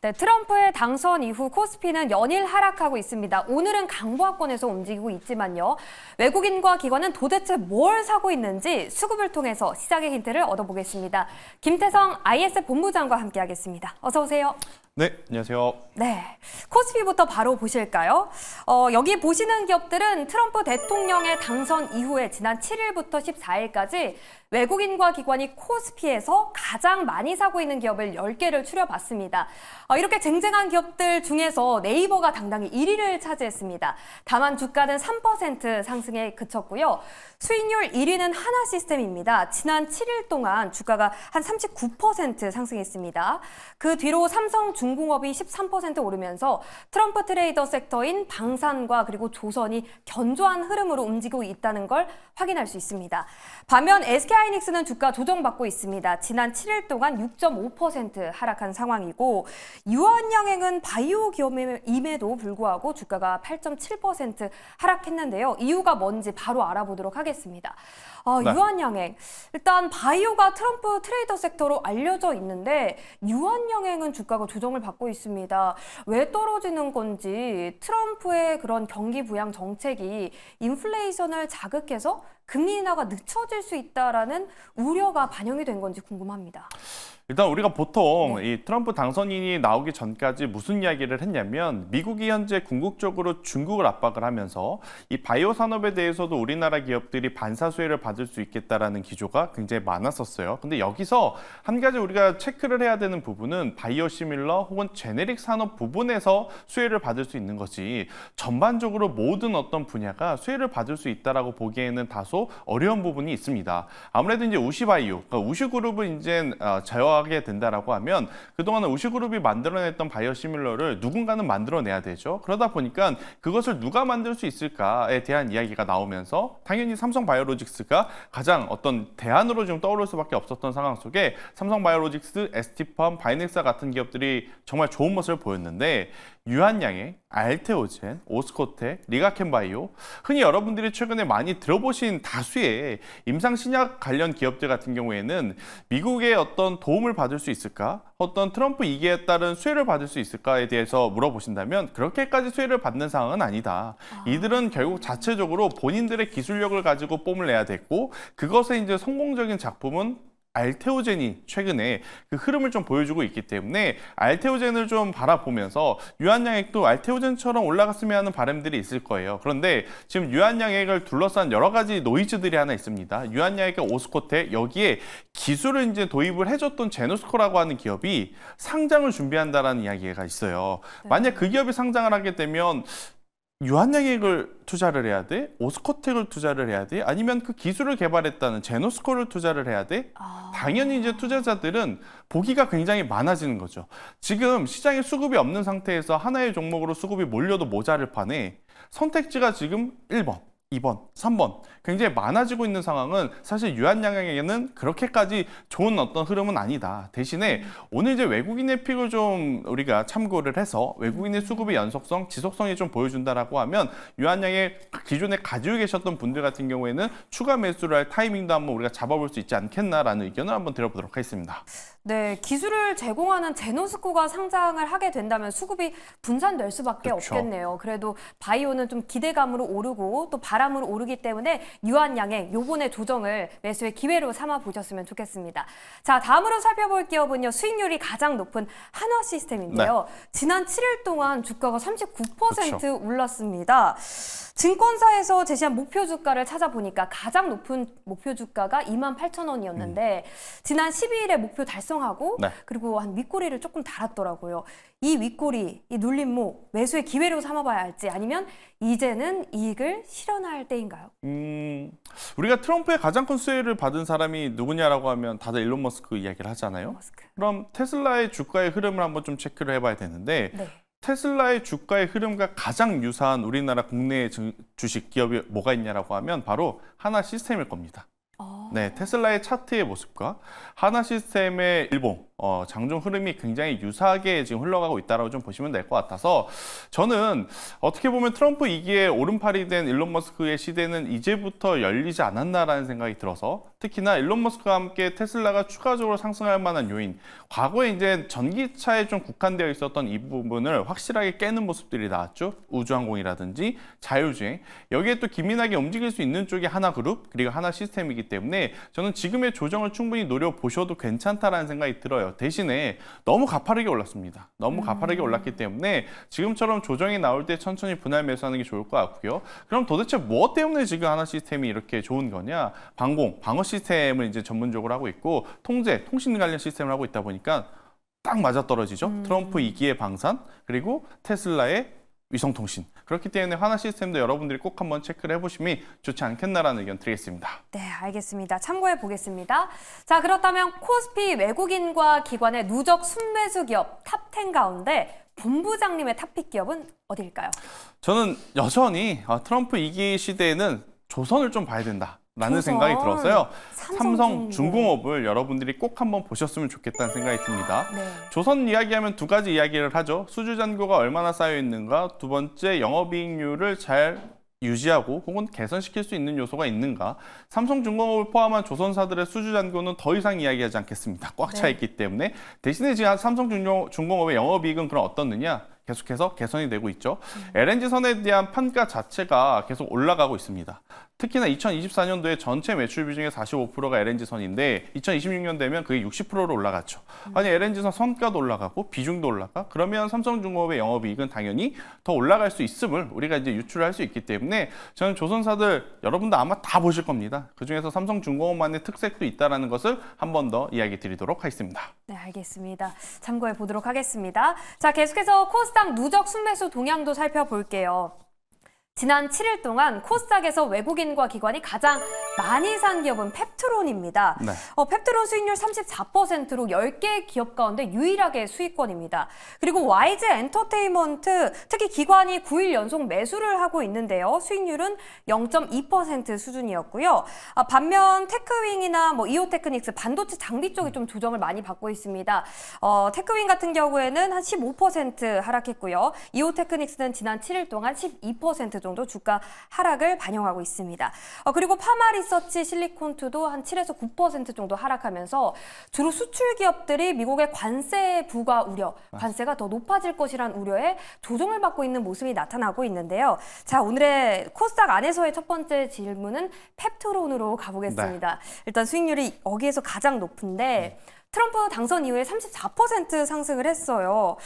네, 트럼프의 당선 이후 코스피는 연일 하락하고 있습니다. 오늘은 강보합권에서 움직이고 있지만요. 외국인과 기관은 도대체 뭘 사고 있는지 수급을 통해서 시장의 힌트를 얻어보겠습니다. 김태성 IS 본부장과 함께하겠습니다. 어서 오세요. 네, 안녕하세요. 네, 코스피부터 바로 보실까요? 여기 보시는 기업들은 트럼프 대통령의 당선 이후에 지난 7일부터 14일까지 외국인과 기관이 코스피에서 가장 많이 사고 있는 기업을 10개를 추려봤습니다. 이렇게 쟁쟁한 기업들 중에서 네이버가 당당히 1위를 차지했습니다. 다만 주가는 3% 상승에 그쳤고요. 수익률 1위는 하나시스템입니다. 지난 7일 동안 주가가 한 39% 상승했습니다. 그 뒤로 삼성중공업이 13% 오르면서 트럼프 트레이더 섹터인 방산과 그리고 조선이 견조한 흐름으로 움직이고 있다는 걸 확인할 수 있습니다. 반면 SK하이닉스는 주가 조정받고 있습니다. 지난 7일 동안 6.5% 하락한 상황이고 유한양행은 바이오 기업임에도 불구하고 주가가 8.7% 하락했는데요. 이유가 뭔지 바로 알아보도록 하겠습니다. 네. 유한양행, 일단 바이오가 트럼프 트레이더 섹터로 알려져 있는데 유한양행은 주가가 조정을 받고 있습니다. 왜 떨어지는 건지 트럼프의 그런 경기 부양 정책이 인플레이션을 자극해서 금리 인하가 늦춰질 수 있다라는 우려가 반영이 된 건지 궁금합니다. 일단 우리가 보통 이 트럼프 당선인이 나오기 전까지 무슨 이야기를 했냐면 미국이 현재 궁극적으로 중국을 압박을 하면서 이 바이오 산업에 대해서도 우리나라 기업들이 반사 수혜를 받을 수 있겠다라는 기조가 굉장히 많았었어요. 근데 여기서 한 가지 우리가 체크를 해야 되는 부분은 바이오 시밀러 혹은 제네릭 산업 부분에서 수혜를 받을 수 있는 거지 전반적으로 모든 어떤 분야가 수혜를 받을 수 있다라고 보기에는 다소 어려운 부분이 있습니다. 아무래도 이제 우시바이오, 그러니까 우시그룹을 이제 제어하게 된다라고 하면 그동안은 우시그룹이 만들어냈던 바이오 시밀러를 누군가는 만들어내야 되죠. 그러다 보니까 그것을 누가 만들 수 있을까에 대한 이야기가 나오면서 당연히 삼성바이오로직스가 가장 어떤 대안으로 좀 떠오를 수밖에 없었던 상황 속에 삼성바이오로직스, ST팜, 바이넥사 같은 기업들이 정말 좋은 모습을 보였는데 유한양행, 알테오젠, 오스코텍, 리가켄바이오, 흔히 여러분들이 최근에 많이 들어보신 다수의 임상신약 관련 기업들 같은 경우에는 미국의 어떤 도움을 받을 수 있을까? 어떤 트럼프 2기에 따른 수혜를 받을 수 있을까에 대해서 물어보신다면 그렇게까지 수혜를 받는 상황은 아니다. 이들은 결국 자체적으로 본인들의 기술력을 가지고 뽐을 내야 됐고 그것에 이제 성공적인 작품은 알테오젠이 최근에 그 흐름을 좀 보여주고 있기 때문에 알테오젠을 좀 바라보면서 유한양액도 알테오젠처럼 올라갔으면 하는 바람들이 있을 거예요. 그런데 지금 유한양액을 둘러싼 여러 가지 노이즈들이 하나 있습니다. 유한양액과 오스코텍 여기에 기술을 이제 도입을 해줬던 제노스코라고 하는 기업이 상장을 준비한다라는 이야기가 있어요. 만약 그 기업이 상장을 하게 되면 유한양액을 투자를 해야 돼? 오스코텍을 투자를 해야 돼? 아니면 그 기술을 개발했다는 제노스코를 투자를 해야 돼? 당연히 이제 투자자들은 보기가 굉장히 많아지는 거죠. 지금 시장에 수급이 없는 상태에서 하나의 종목으로 수급이 몰려도 모자를 판에 선택지가 지금 1번, 2번, 3번 굉장히 많아지고 있는 상황은 사실 유한양행에게는 그렇게까지 좋은 어떤 흐름은 아니다. 대신에 오늘 이제 외국인의 픽을 좀 우리가 참고를 해서 외국인의 수급의 연속성, 지속성이 좀 보여준다라고 하면 유한양행 기존에 가지고 계셨던 분들 같은 경우에는 추가 매수를 할 타이밍도 한번 우리가 잡아볼 수 있지 않겠나라는 의견을 한번 드려보도록 하겠습니다. 네, 기술을 제공하는 제노스코가 상장을 하게 된다면 수급이 분산될 수밖에 그렇죠. 없겠네요. 그래도 바이오는 좀 기대감으로 오르고 또 바람으로 오르기 때문에 유한양행 요번에 조정을 매수의 기회로 삼아 보셨으면 좋겠습니다. 자, 다음으로 살펴볼 기업은요. 수익률이 가장 높은 한화시스템인데요. 지난 7일 동안 주가가 39% 그렇죠. 올랐습니다. 증권사에서 제시한 목표 주가를 찾아보니까 가장 높은 목표 주가가 28,000원이었는데 지난 12일에 목표 달성하고 그리고 한 윗꼬리를 조금 달았더라고요. 이 윗꼬리, 이 눌림목 매수의 기회로 삼아봐야 할지 아니면 이제는 이익을 실현할 때인가요? 우리가 트럼프의 가장 큰 수혜를 받은 사람이 누구냐라고 하면 다들 일론 머스크 이야기를 하잖아요. 그럼 테슬라의 주가의 흐름을 한번 좀 체크를 해봐야 되는데 테슬라의 주가의 흐름과 가장 유사한 우리나라 국내 주식 기업이 뭐가 있냐라고 하면 바로 하나시스템일 겁니다. 네, 테슬라의 차트의 모습과 하나시스템의 일봉 장중 흐름이 굉장히 유사하게 지금 흘러가고 있다라고 좀 보시면 될 것 같아서 저는 어떻게 보면 트럼프 2기의 오른팔이 된 일론 머스크의 시대는 이제부터 열리지 않았나라는 생각이 들어서 특히나 일론 머스크와 함께 테슬라가 추가적으로 상승할 만한 요인, 과거에 이제 전기차에 좀 국한되어 있었던 이 부분을 확실하게 깨는 모습들이 나왔죠. 우주항공이라든지 자율주행. 여기에 또 기민하게 움직일 수 있는 쪽이 하나그룹 그리고 하나 시스템이기 때문에 저는 지금의 조정을 충분히 노려보셔도 괜찮다라는 생각이 들어요. 대신에 너무 가파르게 올랐습니다. 너무 가파르게 올랐기 때문에 지금처럼 조정이 나올 때 천천히 분할 매수하는 게 좋을 것 같고요. 그럼 도대체 무엇 때문에 지금 하나 시스템이 이렇게 좋은 거냐? 방어 시스템을 이제 전문적으로 하고 있고 통제, 통신 관련 시스템을 하고 있다 보니까 딱 맞아떨어지죠. 트럼프 2기의 방산 그리고 테슬라의 위성통신. 그렇기 때문에 하나 시스템도 여러분들이 꼭 한번 체크를 해보시면 좋지 않겠나라는 의견 드리겠습니다. 네, 알겠습니다. 참고해 보겠습니다. 자, 그렇다면 코스피 외국인과 기관의 누적 순매수 기업 탑10 가운데 본부장님의 탑픽 기업은 어디일까요? 저는 여전히 트럼프 2기 시대에는 조선을 좀 봐야 된다. 라는 조선, 생각이 들어서요. 삼성중공업. 삼성중공업을 여러분들이 꼭 한번 보셨으면 좋겠다는 생각이 듭니다. 네. 조선 이야기하면 두 가지 이야기를 하죠. 수주 잔고가 얼마나 쌓여 있는가, 두 번째 영업이익률을 잘 유지하고 혹은 개선시킬 수 있는 요소가 있는가. 삼성중공업을 포함한 조선사들의 수주 잔고는 더 이상 이야기하지 않겠습니다. 꽉 차 있기 때문에. 대신에 지금 삼성중공업의 영업이익은 그럼 어떻느냐? 계속해서 개선이 되고 있죠. LNG선에 대한 판가 자체가 계속 올라가고 있습니다. 특히나 2024년도에 전체 매출 비중의 45%가 LNG선인데 2026년 되면 그게 60%로 올라갔죠. 아니 LNG선 선가도 올라가고 비중도 올라가? 그러면 삼성중공업의 영업이익은 당연히 더 올라갈 수 있음을 우리가 이제 유출할 수 있기 때문에 저는 조선사들 여러분도 아마 다 보실 겁니다. 그중에서 삼성중공업만의 특색도 있다는 것을 한 번 더 이야기 드리도록 하겠습니다. 네, 알겠습니다. 참고해 보도록 하겠습니다. 자, 계속해서 코스닥 누적 순매수 동향도 살펴볼게요. 지난 7일 동안 코스닥에서 외국인과 기관이 가장 많이 산 기업은 펩트론입니다. 네. 펩트론 수익률 34%로 10개 기업 가운데 유일하게 수익권입니다. 그리고 YG 엔터테인먼트, 특히 기관이 9일 연속 매수를 하고 있는데요. 수익률은 0.2% 수준이었고요. 반면 테크윙이나 이오테크닉스, 반도체 장비 쪽이 좀 조정을 많이 받고 있습니다. 테크윙 같은 경우에는 한 15% 하락했고요. 이오테크닉스는 지난 7일 동안 12% 정도 주가 하락을 반영하고 있습니다. 그리고 파마리서치 실리콘투도 한 7에서 9% 정도 하락하면서 주로 수출 기업들이 미국의 관세 부과 우려, 관세가 더 높아질 것이란 우려에 조정을 받고 있는 모습이 나타나고 있는데요. 자, 오늘의 코스닥 안에서의 첫 번째 질문은 펩트론으로 가보겠습니다. 일단 수익률이 여기에서 가장 높은데 트럼프 당선 이후에 34% 상승을 했어요.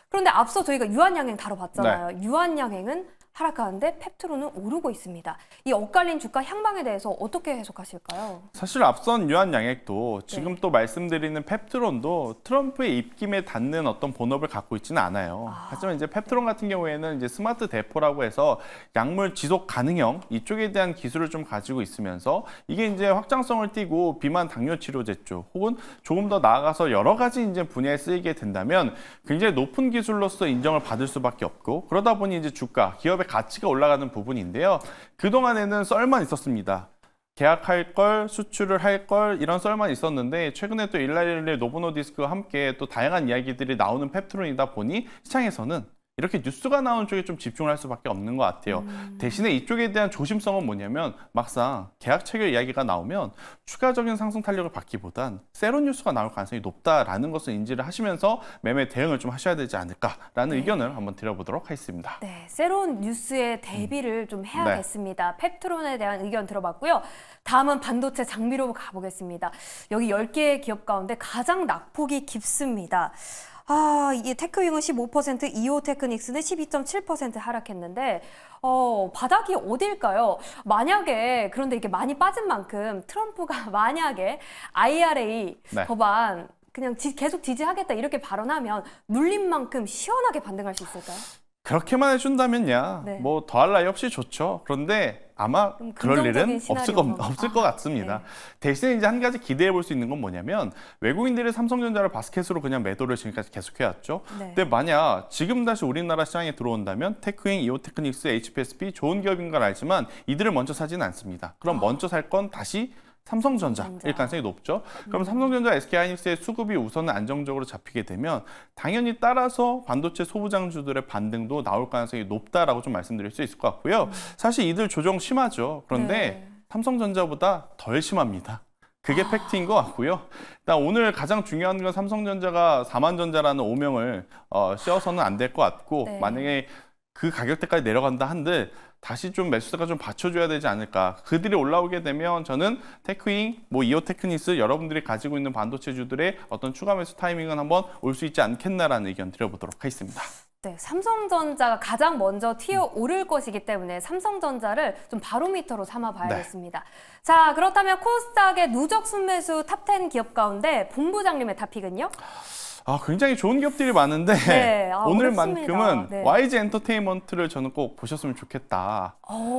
그런데 앞서 저희가 유한양행 다뤄봤잖아요. 유한양행은 하락하는데 펩트론은 오르고 있습니다. 이 엇갈린 주가 향방에 대해서 어떻게 해석하실까요? 사실 앞선 유한양액도 지금 또 말씀드리는 펩트론도 트럼프의 입김에 닿는 어떤 본업을 갖고 있지는 않아요. 하지만 이제 펩트론 같은 경우에는 이제 스마트 대포라고 해서 약물 지속 가능형 이쪽에 대한 기술을 좀 가지고 있으면서 이게 이제 확장성을 띠고 비만 당뇨 치료제 쪽 혹은 조금 더 나아가서 여러 가지 이제 분야에 쓰이게 된다면 굉장히 높은 기술로서 인정을 받을 수밖에 없고 그러다 보니 이제 주가, 기업의 가치가 올라가는 부분인데요. 그동안에는 썰만 있었습니다. 계약할 걸, 수출을 할 걸 이런 썰만 있었는데 최근에 또 일라일의 노보노디스크와 함께 또 다양한 이야기들이 나오는 펩트론이다 보니 시장에서는 이렇게 뉴스가 나오는 쪽에 좀 집중을 할 수밖에 없는 것 같아요. 대신에 이쪽에 대한 조심성은 뭐냐면 막상 계약 체결 이야기가 나오면 추가적인 상승 탄력을 받기보단 세론 뉴스가 나올 가능성이 높다라는 것을 인지를 하시면서 매매 대응을 좀 하셔야 되지 않을까라는 의견을 한번 드려보도록 하겠습니다. 네, 세론 뉴스에 대비를 좀 해야겠습니다. 펩트론에 대한 의견 들어봤고요. 다음은 반도체 장비로 가보겠습니다. 여기 10개의 기업 가운데 가장 낙폭이 깊습니다. 이게 테크윙은 15%, 이오테크닉스는 12.7% 하락했는데 바닥이 어딜까요? 만약에 그런데 이게 많이 빠진 만큼 트럼프가 만약에 IRA 법안 그냥 계속 지지하겠다 이렇게 발언하면 눌린 만큼 시원하게 반등할 수 있을까요? 그렇게만 해준다면야 뭐 더할 나위 없이 좋죠. 그런데 아마 그럴 일은 없을 것 같습니다. 대신에 이제 한 가지 기대해 볼 수 있는 건 뭐냐면 외국인들이 삼성전자를 바스켓으로 그냥 매도를 지금까지 계속해왔죠. 근데 만약 지금 다시 우리나라 시장에 들어온다면 테크윙, 이오테크닉스, HPSP 좋은 기업인 걸 알지만 이들을 먼저 사지는 않습니다. 그럼 먼저 살 건 다시 삼성전자일 가능성이 높죠. 그럼 삼성전자, SK하이닉스의 수급이 우선은 안정적으로 잡히게 되면 당연히 따라서 반도체 소부장주들의 반등도 나올 가능성이 높다라고 좀 말씀드릴 수 있을 것 같고요. 사실 이들 조정 심하죠. 그런데 네. 삼성전자보다 덜 심합니다. 그게 팩트인 것 같고요. 일단 오늘 가장 중요한 건 삼성전자가 4만전자라는 오명을 씌워서는 안 될 것 같고 네. 만약에 그 가격대까지 내려간다 한들 다시 좀 매수세가 좀 받쳐줘야 되지 않을까. 그들이 올라오게 되면 저는 테크잉, 이오테크니스 여러분들이 가지고 있는 반도체주들의 어떤 추가 매수 타이밍은 한번 올 수 있지 않겠나라는 의견 드려보도록 하겠습니다. 네, 삼성전자가 가장 먼저 튀어 오를 것이기 때문에 삼성전자를 좀 바로미터로 삼아 봐야겠습니다. 자, 그렇다면 코스닥의 누적 순매수 탑10 기업 가운데 본부장님의 탑픽은요? 굉장히 좋은 기업들이 많은데 네, 오늘만큼은 어렵습니다. 네. YG 엔터테인먼트를 저는 꼭 보셨으면 좋겠다.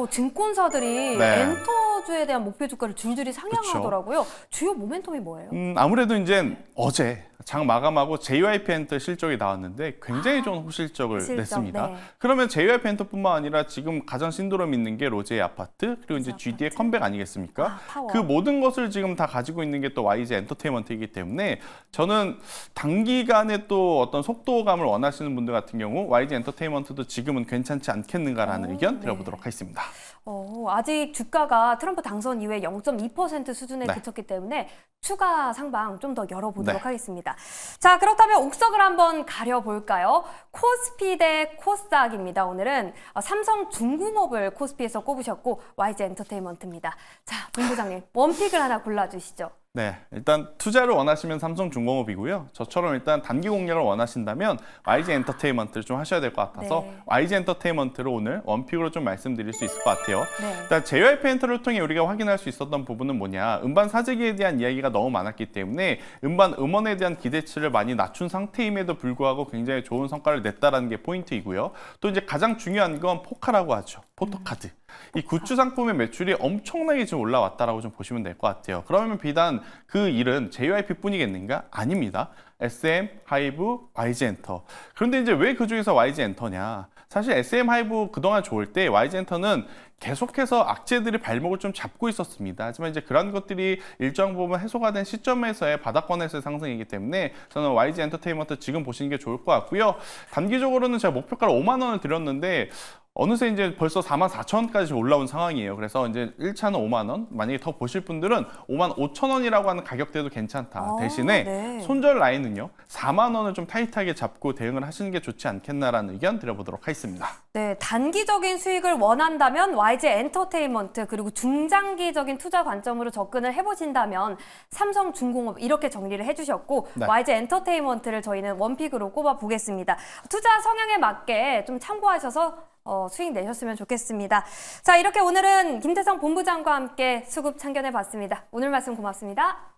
증권사들이 네. 엔터주에 대한 목표 주가를 줄줄이 상향하더라고요. 주요 모멘텀이 뭐예요? 아무래도 이제 어제 장 마감하고 JYP 엔터 실적이 나왔는데 굉장히 좋은 호실적을 실적, 냈습니다. 네. 그러면 JYP 엔터뿐만 아니라 지금 가장 신도럼 있는 게 로제의 아파트 그리고 이제 로제 GD의 아파트. 컴백 아니겠습니까? 파워. 그 모든 것을 지금 다 가지고 있는 게 또 YG 엔터테인먼트이기 때문에 저는 단기간에 또 어떤 속도감을 원하시는 분들 같은 경우 YG 엔터테인먼트도 지금은 괜찮지 않겠는가라는 의견 드려보도록 하겠습니다. 아직 주가가 트럼프 당선 이후에 0.2% 수준에 네. 그쳤기 때문에 추가 상방 좀 더 열어보도록 네. 하겠습니다. 자, 그렇다면 옥석을 한번 가려볼까요? 코스피 대 코스닥입니다. 오늘은 삼성중공업을 코스피에서 꼽으셨고 YG 엔터테인먼트입니다. 자, 본부장님 원픽을 하나 골라주시죠. 네, 일단 투자를 원하시면 삼성중공업이고요. 저처럼 일단 단기 공략을 원하신다면 YG 엔터테인먼트를 좀 하셔야 될 것 같아서 네. YG 엔터테인먼트를 오늘 원픽으로 좀 말씀드릴 수 있을 것 같아요. 네. 일단 JYP 엔터를 통해 우리가 확인할 수 있었던 부분은 뭐냐. 음반 사재기에 대한 이야기가 너무 많았기 때문에 음반 음원에 대한 기대치를 많이 낮춘 상태임에도 불구하고 굉장히 좋은 성과를 냈다라는 게 포인트이고요. 또 이제 가장 중요한 건 포카라고 하죠. 포토카드. 이 굿즈 상품의 매출이 엄청나게 지금 올라왔다라고 좀 보시면 될 것 같아요. 그러면 비단 그 일은 JYP뿐이겠는가? 아닙니다. SM, 하이브, YG 엔터. 그런데 이제 왜 그 중에서 YG 엔터냐? 사실 SM 하이브 그동안 좋을 때 YG 엔터는 계속해서 악재들이 발목을 좀 잡고 있었습니다. 하지만 이제 그런 것들이 일정 부분 해소가 된 시점에서의 바닥권에서의 상승이기 때문에 저는 YG 엔터테인먼트 지금 보시는 게 좋을 것 같고요. 단기적으로는 제가 목표가를 5만 원을 드렸는데 어느새 이제 벌써 44,000원까지 올라온 상황이에요. 그래서 이제 1차는 5만 원, 만약에 더 보실 분들은 5만 5천 원이라고 하는 가격대도 괜찮다. 대신에 네. 손절 라인은요. 4만 원을 좀 타이트하게 잡고 대응을 하시는 게 좋지 않겠나라는 의견 드려보도록 하겠습니다. 네, 단기적인 수익을 원한다면 YG 엔터테인먼트 그리고 중장기적인 투자 관점으로 접근을 해보신다면 삼성중공업 이렇게 정리를 해주셨고 네. YG 엔터테인먼트를 저희는 원픽으로 꼽아보겠습니다. 투자 성향에 맞게 좀 참고하셔서 수익 내셨으면 좋겠습니다. 자, 이렇게 오늘은 김태성 본부장과 함께 수급 참견해봤습니다. 오늘 말씀 고맙습니다.